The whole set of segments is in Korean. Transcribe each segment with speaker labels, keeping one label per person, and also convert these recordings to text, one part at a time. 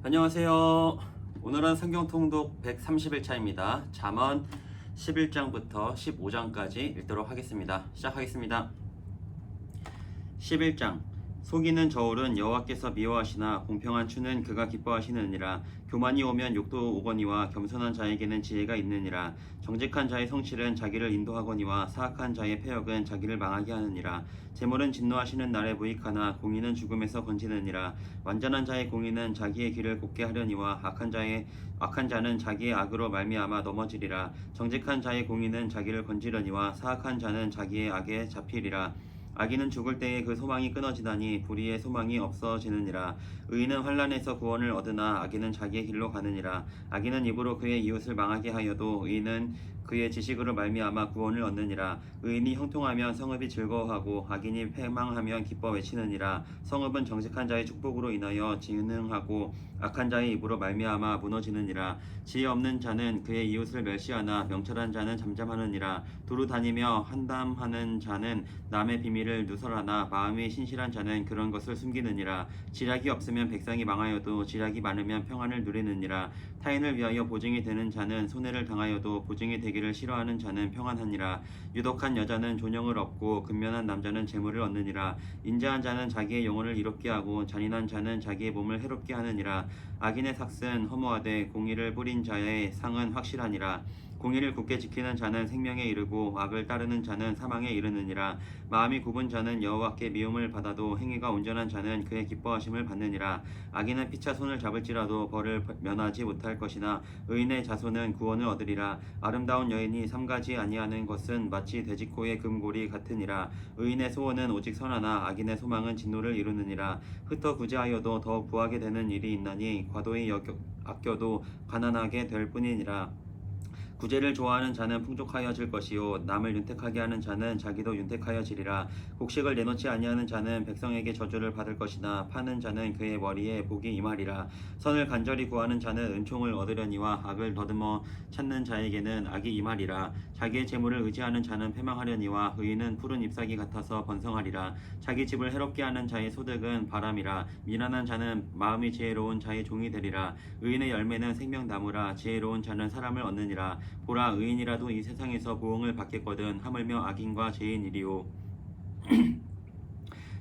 Speaker 1: 안녕하세요. 오늘은 성경 통독 130일차입니다. 잠언 11장부터 15장까지 읽도록 하겠습니다. 시작하겠습니다. 11장 속이는 저울은 여호와께서 미워하시나 공평한 추는 그가 기뻐하시느니라. 교만이 오면 욕도 오거니와 겸손한 자에게는 지혜가 있느니라. 정직한 자의 성실은 자기를 인도하거니와 사악한 자의 패역은 자기를 망하게 하느니라. 재물은 진노하시는 날에 무익하나 공의는 죽음에서 건지느니라. 완전한 자의 공의는 자기의 길을 곱게 하려니와 악한 자는 자기의 악으로 말미암아 넘어지리라. 정직한 자의 공의는 자기를 건지려니와 사악한 자는 자기의 악에 잡히리라. 악인은 죽을 때에 그 소망이 끊어지나니 불의의 소망이 없어지느니라. 의인은 환난에서 구원을 얻으나 악인은 자기의 길로 가느니라. 악인은 입으로 그의 이웃을 망하게 하여도 의인은 그의 지식으로 말미암아 구원을 얻느니라. 의인이 형통하면 성읍이 즐거워하고 악인이 패망하면 기뻐 외치느니라. 성읍은 정직한 자의 축복으로 인하여 진흥하고 악한 자의 입으로 말미암아 무너지느니라. 지혜 없는 자는 그의 이웃을 멸시하나 명철한 자는 잠잠하느니라. 두루 다니며 한담하는 자는 남의 비밀을 누설하나 마음이 신실한 자는 그런 것을 숨기느니라. 지략이 없으면 백성이 망하여도 지략이 많으면 평안을 누리느니라. 타인을 위하여 보증이 되는 자는 손해를 당하여도 보증이 되기를 싫어하는 자는 평안하니라. 유독한 여자는 존영을 얻고 근면한 남자는 재물을 얻느니라. 인자한 자는 자기의 영혼을 이롭게 하고 잔인한 자는 자기의 몸을 해롭게 하느니라. 악인의 삭은 허무하되 공의를 뿌린 자의 상은 확실하니라. 공의를 굳게 지키는 자는 생명에 이르고 악을 따르는 자는 사망에 이르느니라. 마음이 굽은 자는 여호와께 미움을 받아도 행위가 온전한 자는 그의 기뻐하심을 받느니라. 악인은 피차 손을 잡을지라도 벌을 면하지 못할 것이나 의인의 자손은 구원을 얻으리라. 아름다운 여인이 삼가지 아니하는 것은 마치 돼지코의 금고리 같으니라. 의인의 소원은 오직 선하나 악인의 소망은 진노를 이루느니라. 흩어 구제하여도 더욱 구하게 되는 일이 있나니 과도히 아껴도 가난하게 될 뿐이니라. 구제를 좋아하는 자는 풍족하여질 것이요 남을 윤택하게 하는 자는 자기도 윤택하여지리라. 곡식을 내놓지 아니하는 자는 백성에게 저주를 받을 것이나 파는 자는 그의 머리에 복이 임하리라. 선을 간절히 구하는 자는 은총을 얻으려니와 악을 더듬어 찾는 자에게는 악이 임하리라. 자기의 재물을 의지하는 자는 패망하려니와 의인은 푸른 잎사귀 같아서 번성하리라. 자기 집을 해롭게 하는 자의 소득은 바람이라. 미련한 자는 마음이 지혜로운 자의 종이 되리라. 의인의 열매는 생명나무라. 지혜로운 자는 사람을 얻느니라. 보라, 의인이라도 이 세상에서 보응을 받겠거든 하물며 악인과 죄인이리요.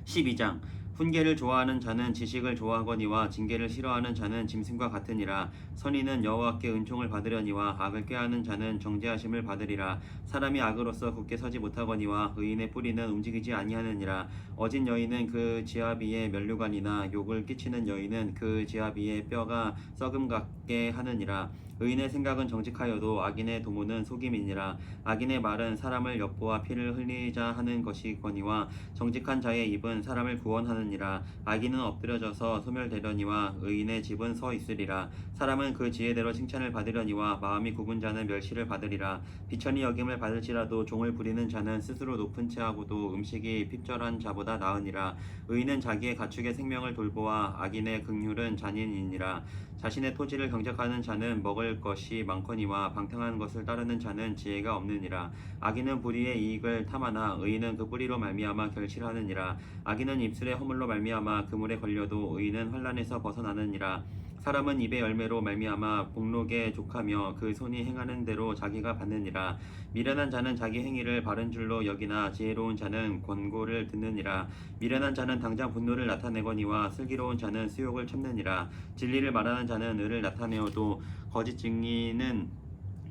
Speaker 1: 12장 훈계를 좋아하는 자는 지식을 좋아하거니와 징계를 싫어하는 자는 짐승과 같으니라. 선인은 여호와께 은총을 받으려니와 악을 꾀하는 자는 정죄하심을 받으리라. 사람이 악으로서 굳게 서지 못하거니와 의인의 뿌리는 움직이지 아니하느니라. 어진 여인은 그 지아비의 면류관이나 욕을 끼치는 여인은 그 지아비의 뼈가 썩음 같게 하느니라. 의인의 생각은 정직하여도 악인의 도모는 속임이니라. 악인의 말은 사람을 엿보아 피를 흘리자 하는 것이거니와 정직한 자의 입은 사람을 구원하느니라. 악인은 엎드려져서 소멸되려니와 의인의 집은 서 있으리라. 사람은 그 지혜대로 칭찬을 받으려니와 마음이 굽은 자는 멸시를 받으리라. 비천히 여김을 받을지라도 종을 부리는 자는 스스로 높은 채하고도 음식이 핍절한 자보다 나으니라. 의인은 자기의 가축의 생명을 돌보아 악인의 긍휼은 잔인이니라. 자신의 토지를 경작하는 자는 먹을 것이 많거니와 방탕한 것을 따르는 자는 지혜가 없느니라. 악인은 불의의 이익을 탐하나 의인은 그 뿌리로 말미암아 결실하느니라. 악인은 입술의 허물로 말미암아 그물에 걸려도 의인은 환난에서 벗어나느니라. 사람은 입의 열매로 말미암아 복록에 족하며 그 손이 행하는 대로 자기가 받느니라. 미련한 자는 자기 행위를 바른 줄로 여기나 지혜로운 자는 권고를 듣느니라. 미련한 자는 당장 분노를 나타내거니와 슬기로운 자는 수욕을 참느니라. 진리를 말하는 자는 의를 나타내어도 거짓 증인은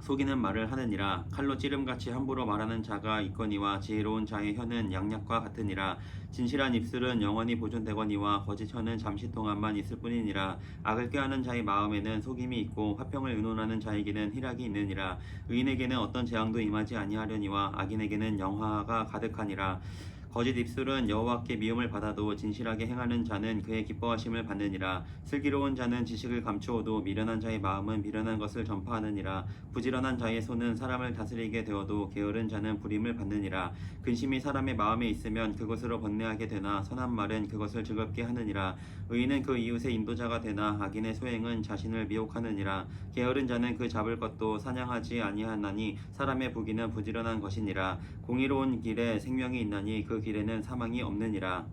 Speaker 1: 속이는 말을 하느니라. 칼로 찌름같이 함부로 말하는 자가 있거니와 지혜로운 자의 혀는 양약과 같으니라. 진실한 입술은 영원히 보존되거니와 거짓 혀는 잠시 동안만 있을 뿐이니라. 악을 꾀하는 자의 마음에는 속임이 있고 화평을 의논하는 자에게는 희락이 있느니라. 의인에게는 어떤 재앙도 임하지 아니하려니와 악인에게는 영화가 가득하니라. 거짓 입술은 여호와께 미움을 받아도 진실하게 행하는 자는 그의 기뻐하심을 받느니라. 슬기로운 자는 지식을 감추어도 미련한 자의 마음은 미련한 것을 전파하느니라. 부지런한 자의 손은 사람을 다스리게 되어도 게으른 자는 불임을 받느니라. 근심이 사람의 마음에 있으면 그것으로 번뇌하게 되나 선한 말은 그것을 즐겁게 하느니라. 의인은 그 이웃의 인도자가 되나 악인의 소행은 자신을 미혹하느니라. 게으른 자는 그 잡을 것도 사냥하지 아니하나니 사람의 부귀는 부지런한 것이니라. 공의로운 길에 생명이 있나니 그 길에는 사망이 없느니라.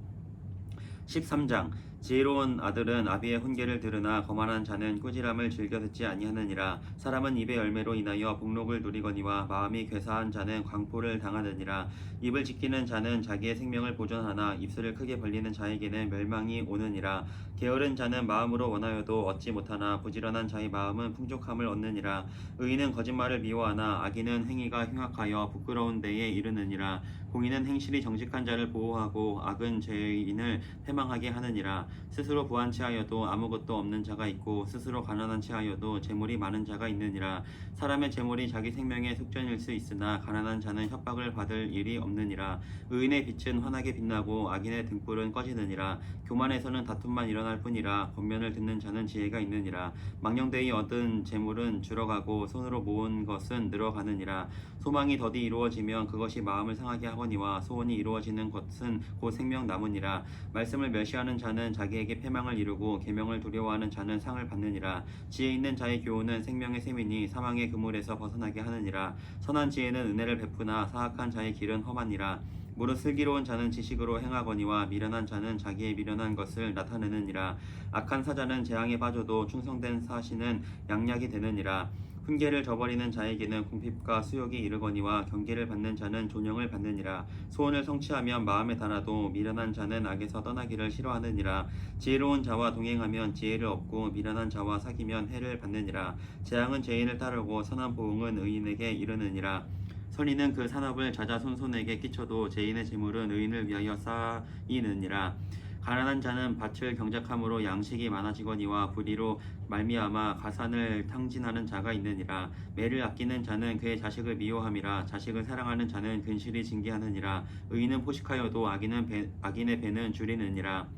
Speaker 1: 13장 지혜로운 아들은 아비의 훈계를 들으나 거만한 자는 꾸지람을 즐겨 듣지 아니하느니라. 사람은 입의 열매로 인하여 복록을 누리거니와 마음이 괴사한 자는 광포를 당하느니라. 입을 지키는 자는 자기의 생명을 보존하나 입술을 크게 벌리는 자에게는 멸망이 오느니라. 게으른 자는 마음으로 원하여도 얻지 못하나 부지런한 자의 마음은 풍족함을 얻느니라. 의인은 거짓말을 미워하나 악인은 행위가 흉악하여 부끄러운 데에 이르느니라. 공의는 행실이 정직한 자를 보호하고 악은 죄인을 패망하게 하느니라. 스스로 부한 체하여도 아무것도 없는 자가 있고 스스로 가난한 체하여도 재물이 많은 자가 있느니라. 사람의 재물이 자기 생명의 속전일 수 있으나 가난한 자는 협박을 받을 일이 없느니라. 의인의 빛은 환하게 빛나고 악인의 등불은 꺼지느니라. 교만에서는 다툼만 일어날 뿐이라 권면을 듣는 자는 지혜가 있느니라. 망령되이 얻은 재물은 줄어가고 손으로 모은 것은 늘어가느니라. 소망이 더디 이루어지면 그것이 마음을 상하게 하거니와 소원이 이루어지는 것은 곧 생명 나무니라. 말씀을 멸시하는 자는 자기에게 패망을 이루고 계명을 두려워하는 자는 상을 받느니라. 지혜 있는 자의 교훈은 생명의 셈이니 사망의 그물에서 벗어나게 하느니라. 선한 지혜는 은혜를 베푸나 사악한 자의 길은 험하니라. 무릇 슬기로운 자는 지식으로 행하거니와 미련한 자는 자기의 미련한 것을 나타내느니라. 악한 사자는 재앙에 빠져도 충성된 사신은 양약이 되느니라. 훈계를 저버리는 자에게는 궁핍과 수욕이 이르거니와 경계를 받는 자는 존영을 받느니라. 소원을 성취하면 마음에 달아도 미련한 자는 악에서 떠나기를 싫어하느니라. 지혜로운 자와 동행하면 지혜를 얻고 미련한 자와 사귀면 해를 받느니라. 재앙은 죄인을 따르고 선한 보응은 의인에게 이르느니라. 선인은 그 산업을 자자손손에게 끼쳐도 죄인의 재물은 의인을 위하여 쌓이느니라. 가난한 자는 밭을 경작함으로 양식이 많아지거니와 불의로 말미암아 가산을 탕진하는 자가 있느니라. 매를 아끼는 자는 그의 자식을 미워함이라. 자식을 사랑하는 자는 근실이 징계하느니라. 의인은 포식하여도 악인의 배는 줄이느니라.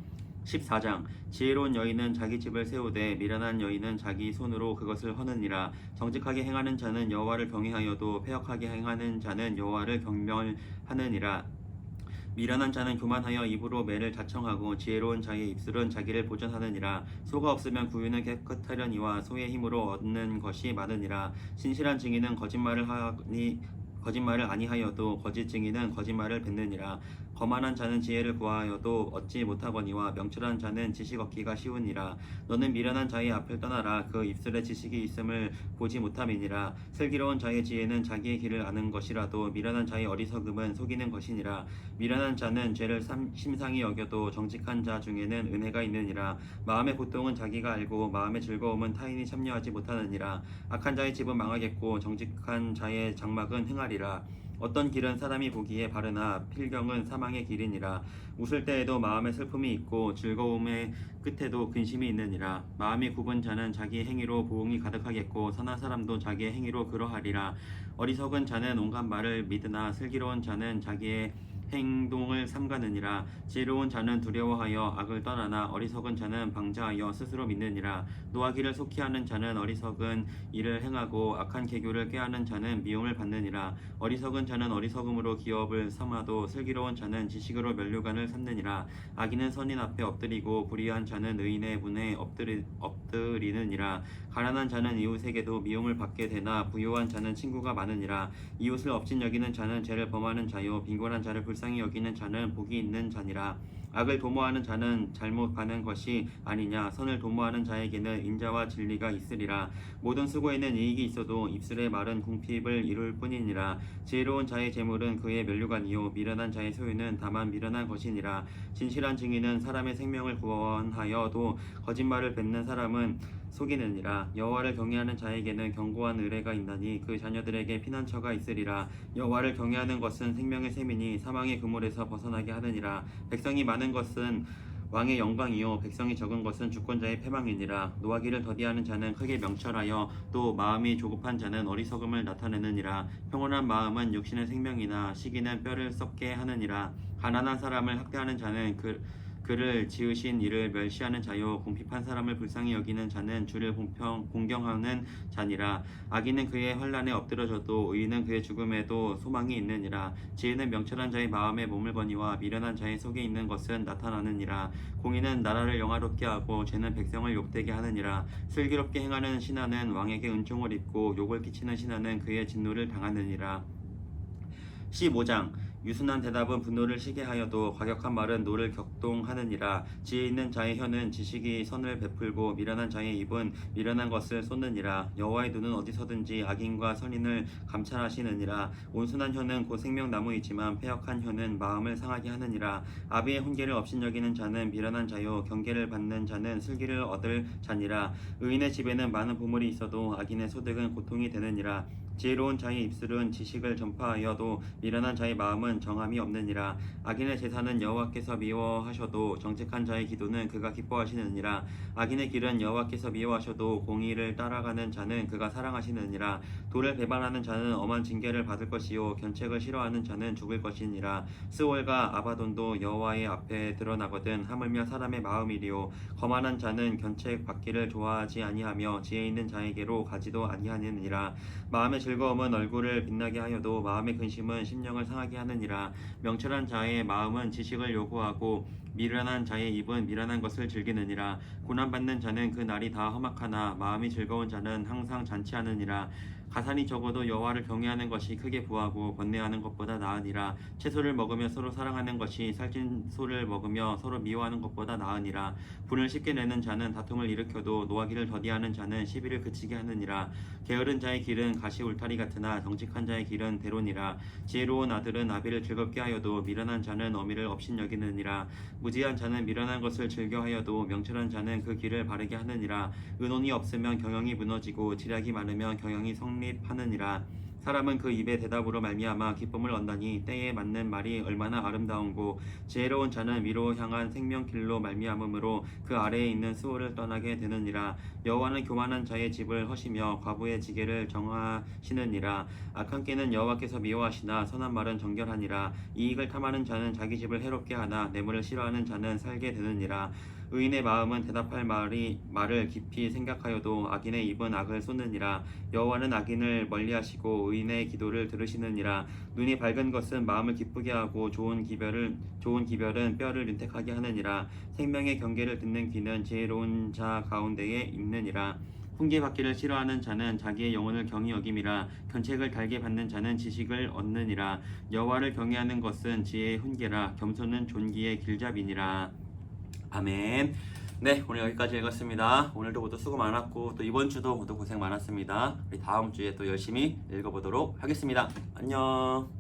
Speaker 1: 14장. 지혜로운 여인은 자기 집을 세우되 미련한 여인은 자기 손으로 그것을 허느니라. 정직하게 행하는 자는 여호와를 경외하여도 패역하게 행하는 자는 여호와를 경멸하느니라. 미련한 자는 교만하여 입으로 매를 자청하고 지혜로운 자의 입술은 자기를 보전하느니라. 소가 없으면 구유는 깨끗하려니와 소의 힘으로 얻는 것이 많으니라. 신실한 증인은 거짓말을 아니하여도 거짓 증인은 거짓말을 뱉느니라. 거만한 자는 지혜를 구하여도 얻지 못하거니와 명철한 자는 지식 얻기가 쉬우니라. 너는 미련한 자의 앞을 떠나라. 그 입술에 지식이 있음을 보지 못함이니라. 슬기로운 자의 지혜는 자기의 길을 아는 것이라도 미련한 자의 어리석음은 속이는 것이니라. 미련한 자는 죄를 심상히 여겨도 정직한 자 중에는 은혜가 있느니라. 마음의 고통은 자기가 알고 마음의 즐거움은 타인이 참여하지 못하느니라. 악한 자의 집은 망하겠고 정직한 자의 장막은 흥하리라. 어떤 길은 사람이 보기에 바르나 필경은 사망의 길이니라. 웃을 때에도 마음에 슬픔이 있고 즐거움의 끝에도 근심이 있느니라. 마음이 굽은 자는 자기 행위로 보응이 가득하겠고 선한 사람도 자기의 행위로 그러하리라. 어리석은 자는 온갖 말을 믿으나 슬기로운 자는 자기의 행동을 삼가느니라. 지혜로운 자는 두려워하여 악을 떠나나 어리석은 자는 방자하여 스스로 믿느니라. 노하기를 속히 하는 자는 어리석은 일을 행하고 악한 계교를 꾀하는 자는 미움을 받느니라. 어리석은 자는 어리석음으로 기업을 삼아도 슬기로운 자는 지식으로 면류관을 삼느니라. 악인은 선인 앞에 엎드리고 불의한 자는 의인의 문에 엎드리느니라. 가난한 자는 이웃에게도 미움을 받게 되나 부유한 자는 친구가 많으니라. 이웃을 업신 여기는 자는 죄를 범하는 자요 빈곤한 자를 불쌍히 여기는 자는 복이 있는 자니라. 악을 도모하는 자는 잘못 가는 것이 아니냐. 선을 도모하는 자에게는 인자와 진리가 있으리라. 모든 수고에는 이익이 있어도 입술의 말은 궁핍을 이룰 뿐이니라. 지혜로운 자의 재물은 그의 면류관이요 미련한 자의 소유는 다만 미련한 것이니라. 진실한 증인은 사람의 생명을 구원하여도 거짓말을 뱉는 사람은 속이느니라. 여호와를 경외하는 자에게는 견고한 의뢰가 있나니 그 자녀들에게 피난처가 있으리라. 여호와를 경외하는 것은 생명의 셈이니 사망의 그물에서 벗어나게 하느니라. 백성이 많은 것은 왕의 영광이요 백성이 적은 것은 주권자의 패망이니라. 노하기를 더디하는 자는 크게 명철하여 또 마음이 조급한 자는 어리석음을 나타내느니라. 평온한 마음은 육신의 생명이나 시기는 뼈를 썩게 하느니라. 가난한 사람을 학대하는 자는 그를 지으신 이를 멸시하는 자요 궁핍한 사람을 불쌍히 여기는 자는 주를 공경하는 자니라. 악인은 그의 환난에 엎드러져도 의인은 그의 죽음에도 소망이 있느니라. 지혜는 명철한 자의 마음에 머물거니와 미련한 자의 속에 있는 것은 나타나느니라. 공의는 나라를 영화롭게 하고 죄는 백성을 욕되게 하느니라. 슬기롭게 행하는 신하는 왕에게 은총을 입고 욕을 끼치는 신하는 그의 진노를 당하느니라. 15장. 유순한 대답은 분노를 시게 하여도 과격한 말은 노를 격동하느니라. 지혜 있는 자의 혀는 지식이 선을 베풀고 미련한 자의 입은 미련한 것을 쏟느니라. 여호와의 눈은 어디서든지 악인과 선인을 감찰하시느니라. 온순한 혀는 곧 생명나무이지만 패역한 혀는 마음을 상하게 하느니라. 아비의 훈계를 업신여기는 자는 미련한 자요 경계를 받는 자는 슬기를 얻을 자니라. 의인의 집에는 많은 보물이 있어도 악인의 소득은 고통이 되느니라. 지혜로운 자의 입술은 지식을 전파하여도 미련한 자의 마음은 정함이 없느니라. 악인의 제사는 여호와께서 미워하셔도 정직한 자의 기도는 그가 기뻐하시느니라. 악인의 길은 여호와께서 미워하셔도 공의를 따라가는 자는 그가 사랑하시느니라. 도를 배반하는 자는 엄한 징계를 받을 것이요 견책을 싫어하는 자는 죽을 것이니라. 스올과 아바돈도 여호와의 앞에 드러나거든 하물며 사람의 마음이리요 거만한 자는 견책 받기를 좋아하지 아니하며 지혜 있는 자에게로 가지도 아니하느니라. 마음의 즐거움은 얼굴을 빛나게 하여도 마음의 근심은 심령을 상하게 하느니라. 명철한 자의 마음은 지식을 요구하고 미련한 자의 입은 미련한 것을 즐기느니라. 고난받는 자는 그 날이 다 험악하나 마음이 즐거운 자는 항상 잔치하느니라. 가산이 적어도 여호와를 경외하는 것이 크게 부하고 번뇌하는 것보다 나으니라. 채소를 먹으며 서로 사랑하는 것이 살찐 소를 먹으며 서로 미워하는 것보다 나으니라. 분을 쉽게 내는 자는 다툼을 일으켜도 노하기를 더디하는 자는 시비를 그치게 하느니라. 게으른 자의 길은 가시 울타리 같으나 정직한 자의 길은 대로니라. 지혜로운 아들은 아비를 즐겁게 하여도 미련한 자는 어미를 업신여기느니라. 무지한 자는 미련한 것을 즐겨하여도 명철한 자는 그 길을 바르게 하느니라. 의논이 없으면 경영이 무너지고 지략이 많으면 경영이 성립하느니라. 사람은 그 입의 대답으로 말미암아 기쁨을 얻나니 때에 맞는 말이 얼마나 아름다운고 지혜로운 자는 위로 향한 생명길로 말미암음으로 그 아래에 있는 수호를 떠나게 되느니라. 여호와는 교만한 자의 집을 허시며 과부의 지게를 정하시느니라. 악한 깨는 여호와께서 미워하시나 선한 말은 정결하니라. 이익을 탐하는 자는 자기 집을 해롭게 하나 뇌물을 싫어하는 자는 살게 되느니라. 의인의 마음은 대답할 말을 깊이 생각하여도 악인의 입은 악을 쏟느니라. 여호와는 악인을 멀리하시고 의인의 기도를 들으시느니라. 눈이 밝은 것은 마음을 기쁘게 하고 좋은 기별은 뼈를 윤택하게 하느니라. 생명의 경계를 듣는 귀는 지혜로운 자 가운데에 있느니라. 훈계받기를 싫어하는 자는 자기의 영혼을 경히 여김이라. 견책을 달게 받는 자는 지식을 얻느니라. 여호와를 경외하는 것은 지혜의 훈계라. 겸손은 존귀의 길잡이니라. 아멘. 네, 오늘 여기까지 읽었습니다. 오늘도 모두 수고 많았고 또 이번 주도 모두 고생 많았습니다. 우리 다음 주에 또 열심히 읽어보도록 하겠습니다. 안녕.